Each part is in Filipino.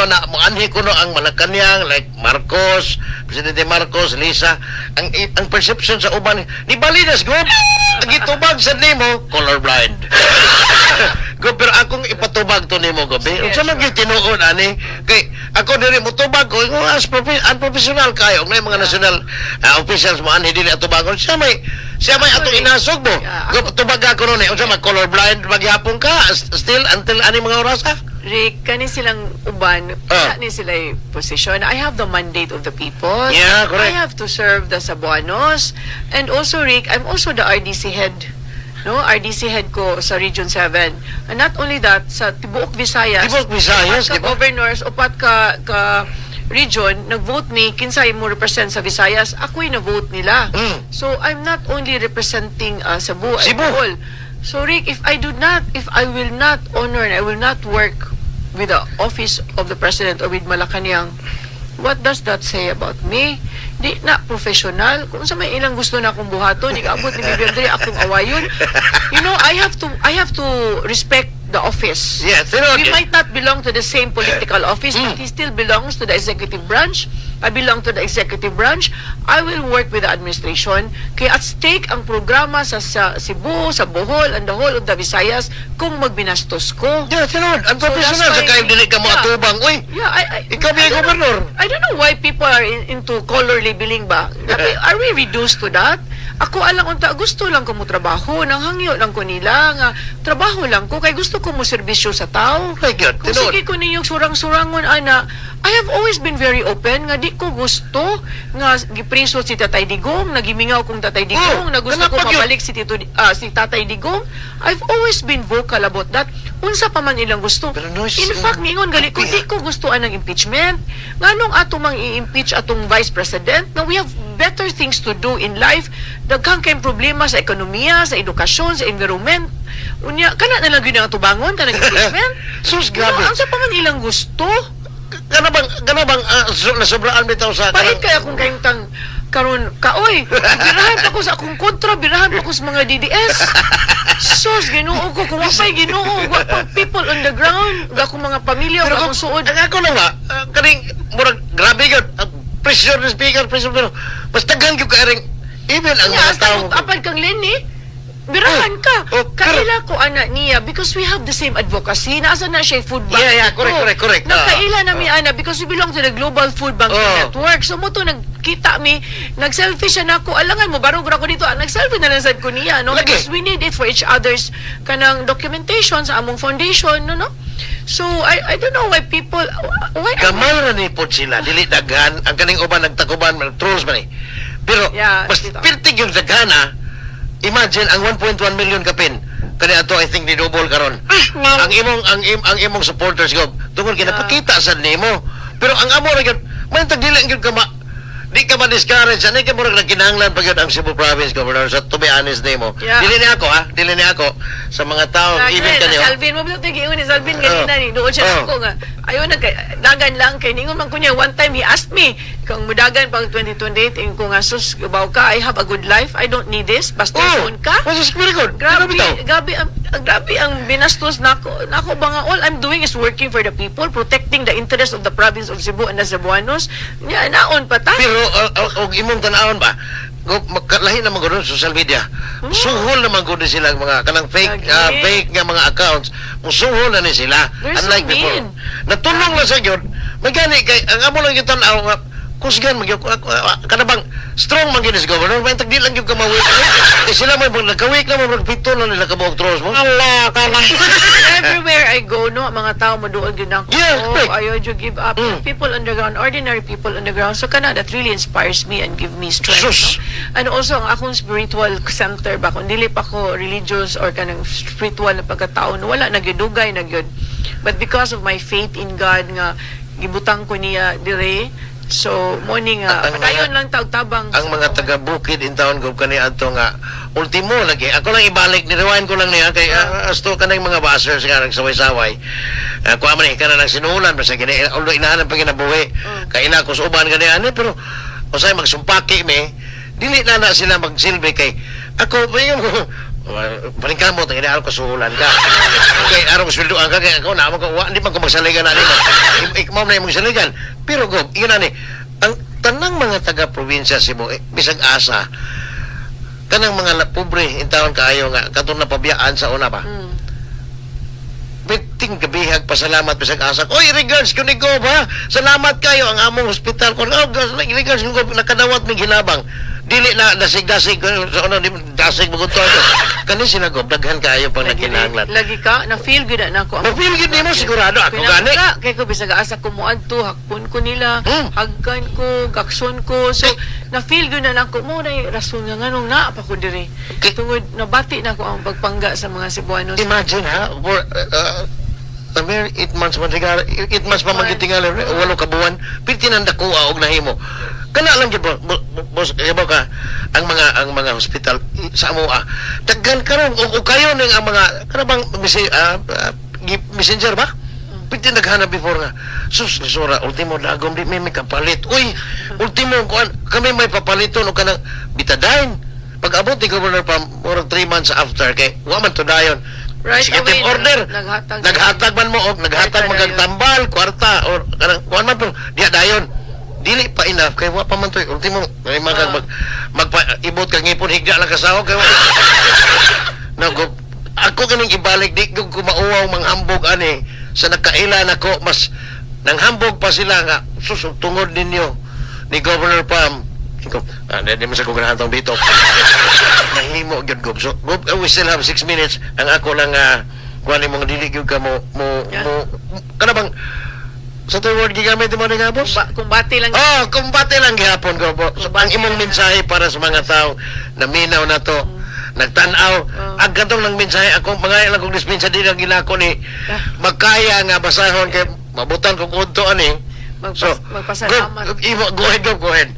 uban na maanhi ko no ang Malacanang like Marcos, Presidente Marcos, Lisa, ang perception sa uban ni Balinas go gitubag sa nimo colorblind. Go pero akong ipatubag to nimo gabi. Unsa man gyud tinuod ani kay ako diri mo tubag ko as unprofessional kayo may mga national officials mo anhi dili atubagon siya may atong inasog mo. Go tubag ako no ni unsa man colorblind maghapon ka still until ani mga oras ha? Rick, kani silang uban, ni sila position. I have the mandate of the people. Yeah, correct. I have to serve the Cebuanos. And also, Rick, I'm also the RDC head. No, RDC head ko sa Region 7. And not only that, sa Tibuok Visayas. Tibuok Visayas, upat ka governors, upat ka region, nag-vote me, kinsay mo represent sa Visayas, ako'y na-vote nila. So, I'm not only representing Cebu. All. So, Rick, if I will not honor and I will not work with the office of the president or with Malacanang, what does that say about me? Di na professional. Kung sa may ilang gusto na akong buhato, di kaabot ni Biberdre, akong awayon. You know, I have to respect the office. Yes, we might not belong to the same political office, but he still belongs to the executive branch. I belong to the executive branch. I will work with the administration. Kaya at stake ang programa sa Cebu, sa Bohol, and the whole of the Visayas kung magbinastos ko. Yeah, tinod. Ang professional sa kayo dili ka mo atubang. Uy, ikaw biya gobernador. I don't know why people are into color labeling ba? Are we reduced to that? Ako alang unta gusto lang ko mo trabaho, nang hangyo lang ko nila nga trabaho lang ko kay gusto ko mo serbisyo sa tao. My God, kung sige ko ninyong surang-surangon ana, I have always been very open nga di ko gusto nga gipriso si Tatay Digong, nagimingaw kong Tatay Digong, na gusto ko mabalik si Tatay Digong. I've always been vocal about that. Unsa pa man ilang gusto. In fact, ningon gali ko di ko gustuan ng impeachment. Nganong ato mang i-impeach atong vice president? Now we have better things to do in life. Daghang kay problema sa ekonomiya, sa edukasyon, sa environment. Unya kana na lang gyud ang tubangon kanang impeachment. Sus grabe. Unsa pa man ilang gusto? Kana bang nasobraan bitaw sa Pahit kaya akong kayong karon kaoy, birahan pa ko sa akong kontra, birahan pa ko sa mga DDS. Sus, Ginoo ko, kung wapay Ginoo, wapay people on the ground, akong mga pamilya, akong suod. Ako na nga, kaning murag grabe gyud. Pressure ng speaker, pero mas tagang gyud ka ring even ang mga tao. Apad kang Lenny, birahan ka. Kaila ko anak niya because we have the same advocacy. Nasa na siya food bank. Yeah, correct. Nagkaila na mi ana because we belong to the Global Food Bank Network. So mo to nagkita mi, nag-selfie siya nako. Alangan mo barog ra ko dito. Nag-selfie na lang sad ko niya, no? Because we need it for each other's kanang documentation sa among foundation, no? So I don't know why people Kamal ra ni pod sila dili daghan ang kaning uban nagtakuban trolls man eh. Pero mas pirtig yung daghana. Imagine ang 1.1 million kapin kani ato I think ni double karon. Ang imong supporters go tungod ginapakita sa nimo. Pero ang amo ra gyud man tag dili gyud ka di ka ma-discourage ani ka murag nagkinahanglan pa gyud ang Cebu Province Governor sa to be honest nimo. Dili ni ako sa mga tao even kanyo. Alvin mo bilog giingon ni Alvin kanina ni doon siya ako nga ayo dagan lang kay ningon man kunya one time he asked me kung mudagan pang 2028 ko nga sus baw ka I have a good life I don't need this basta phone ka. Was very good. Grabe ang binastos nako ba nga all I'm doing is working for the people protecting the interest of the province of Cebu and the Cebuanos. Nya naon pa ta. Pero og imong tan-awon ba lahi na mga social media. Suhol naman gud sila mga kanang fake nga mga accounts. Musuhol na ni sila. Unlike before. Natulong lang sa gyud. Magani kay ang amo lang gyud tan-aw nga kusgan magyud kana bang strong man gyud si governor may tagdi lang gyud ka mawik. Sila may nagkawik na mo pito na nila kabuok trolls mo. Allah kana. Everywhere I go no mga tao mo doon gyud ako. Ayo you give up people on the ground ordinary people on the ground so kana that really inspires me and give me strength. No? And also ang akong spiritual center ba kung dili pa ko religious or kanang spiritual na pagkatao no, wala nagyudugay na gyud. But because of my faith in God nga gibutang ko niya dire. So, morning padayon lang taog-tabang. Ang mga taga-bukid in town ko kani adto nga ultimo lagi. Ako lang ibalik ni rewind ko lang niya kay asto kanang mga basers nga nagsaway-saway. Kuha man kana nang sinulan basta gini although inahanan pa ginabuhi. Kay ina ko suban gani ani pero usay magsumpaki mi dili na sila magsilbi kay ako Paningkamot, ang inaaraw kasuhulan ka. Kaya araw kasweldoan ka, kaya ako na ko, hindi man ko magsaligan na nimo. Ikmaw na yung magsaligan. Pero Gob, yun na ni, ang tanang mga taga-probinsya Cebu, bisag asa, kanang mga pobre, intawon kaayo nga, katong napabiyaan sa una ba? Biting gabihag pasalamat bisag asa. Oy, regards ko ni Gob ha. Salamat kayo ang among hospital ko. Oh, regards ko Gob nakadawat mig hinabang. Dili na dasig-dasig ko sa una dasig mo to. Kani sila Gob daghan kayo pang nagkinahanglan. Lagi ka na feel good na ako. Feel good nimo sigurado ako gani. Kay ko bisag asa ko muadto, hakpon ko nila, hagkan ko, gakson ko. So na feel good na ako mo na rason nga nganong naa pa ko diri. Tungod nabati na ko ang pagpangga sa mga Cebuanos. Imagine ha, for 8 months man sigara, 8 months pa magitingal, 8 ka buwan, pitinanda ko og nahimo. Kana lang gyud boss, ibaw ka ang mga hospital sa amoa. Daghan karon o kayo ning ang mga kanabang messenger ba? Piti naghanap before nga. Sus, sura, ultimo dagom di may kapalit. Uy, ultimo kuan kami may papaliton o kanang bitadain. Pag abot ni Governor pa more 3 months after kay wa man to dayon. Right Executive away, order. naghatag Man mo og naghatag Right, magtambal kwarta or kanang kuan man po diya dayon. Dili pa enough kay wa pa man to ultimo may magpaibot kag ngipon higda lang kasahog kay nago ako ganing ibalik di ko kumauwaw manghambog ani sa nakaila nako mas nanghambog pa sila nga susog tungod ninyo ni Governor Pam ko hindi mo sa kugrahantong dito nahimo gyud Gob so Gob we still have 6 minutes ang ako lang kuan ni mga dili gyud ka mo kana bang sa to word gigamit mo nga boss? Kumbati lang. Oh, kumbati lang gihapon ko po. So, ang imong mensahe para sa mga tao na minaw na to, nagtanaw, ang katong lang mensahe ako mga ilang kong dispensa din ang ginako ni magkaya nga basahon kay mabutan ko kunto ani. Magpasalamat. Go ahead.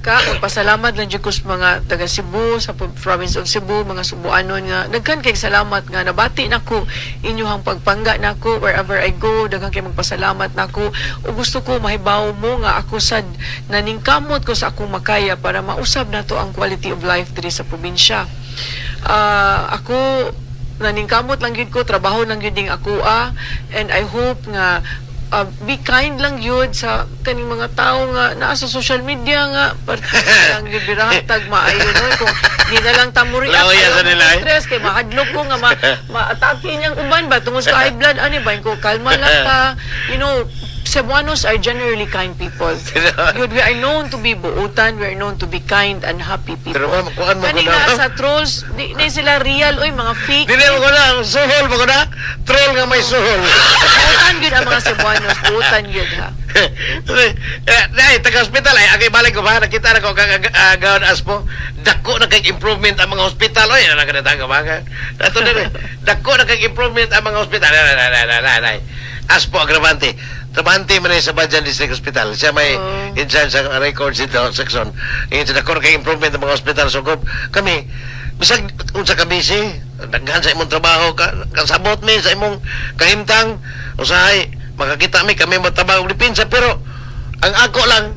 Magpasalamat lang dyan ko sa mga taga Cebu, sa province of Cebu, mga Cebuanon nga. Daghan kay salamat nga nabati nako inyong pagpangga nako wherever I go. Daghan kay magpasalamat nako. O gusto ko mahibaw mo nga ako sad naningkamot ko sa akong makaya para mausab nato ang quality of life diri sa probinsya. Ako naningkamot lang gyud ko, trabaho lang gyud ding ako and I hope nga be kind lang yun sa kaning mga tao nga naa sa social media nga lang yun birahatag maayo nun kung di na lang tamuri stress kay mahadlok ko nga ma-atake niyang uban ba tungod sa high blood ani ba ko kalma lang ka Cebuanos are generally kind people. We are known to be buutan, we are known to be kind and happy people. Pero kuan mo kanina sa trolls, di sila real, mga fake. Dili mo ko na, suhol mo ko na. Troll nga may suhol. Buutan yun ang mga Cebuanos, buutan yun ha. Taga-hospital agay balik ko ba? Nakita na ko kagawad aspo. Dako na kag-improvement ang mga hospital. Oy, ano ka na ba? Dako na kag-improvement ang mga hospital. Aspo agravante. Trabante man sa Bajan District Hospital. Siya may in charge sa records dito, section. Yung sinakor kay improvement ng mga hospital. So, kami, bisag unsa ka busy, daghan sa imong trabaho, kasabot mi sa imong kahimtang, usahay, makakita mi, kami matabang og dipinsa, pero ang ako lang,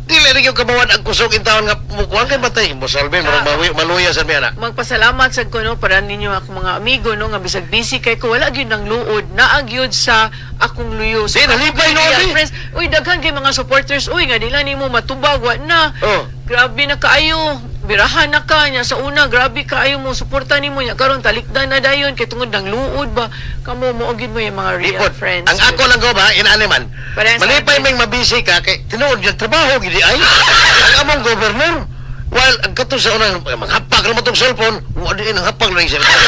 dili rin yung kabawan ang kusog in taon nga mukuhan kay batay mo salve maluya sa miya na magpasalamat sad ko para ninyo ako mga amigo nga bisag busy kay ko wala gyud nang luod naagyud sa akong luyo so, nalipay no friends uy daghan kay mga supporters uy nga dila nimo matubag wa na grabe na kaayo birahan na ka nya sa una grabe kaayo mo suporta nimo nya karon talikdan na dayon kay tungod nang luod ba kamo mo gyud mo yung mga real friends ang ako lang ko ba inaani man malipay may mabisi ka kay tinuod yung trabaho gidi ay ang among governor while ang kato sa unang maghapag naman itong cellphone wala din ang hapag lang yung cellphone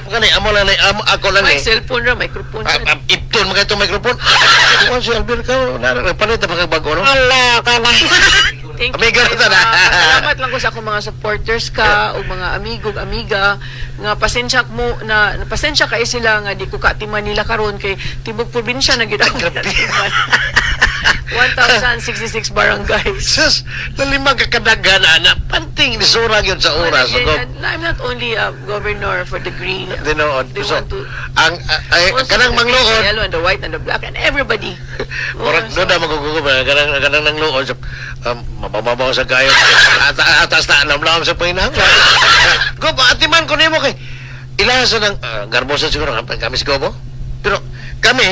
kani amo lang ako lang may cellphone ra microphone ipton mga itong microphone kung si Albert ka palit na pagkabago no Allah ka na thank you amiga salamat lang ko sa akong mga supporters ka o mga amigo amiga nga pasensya mo na pasensya kay sila nga di ko katiman nila karon kay tibok probinsya na gyud ako 1,066 barangays. Sus, nalimang kakadagan na panting ni Sura yun sa oras. I'm not only a governor for the green. Dinoon. They So, want to... kanang mangluod. The yellow and the white and the black and everybody. Murag doon na magkukukup. Kanang nangluod. Mababaw sa kayo. Atas na alam sa pahinang. Go, atiman ko nimo kay Ilasa ng garbosa siguro kami siguro mo. Pero kami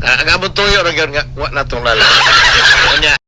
ang amon tuyo ra gyud nga wa natong lala.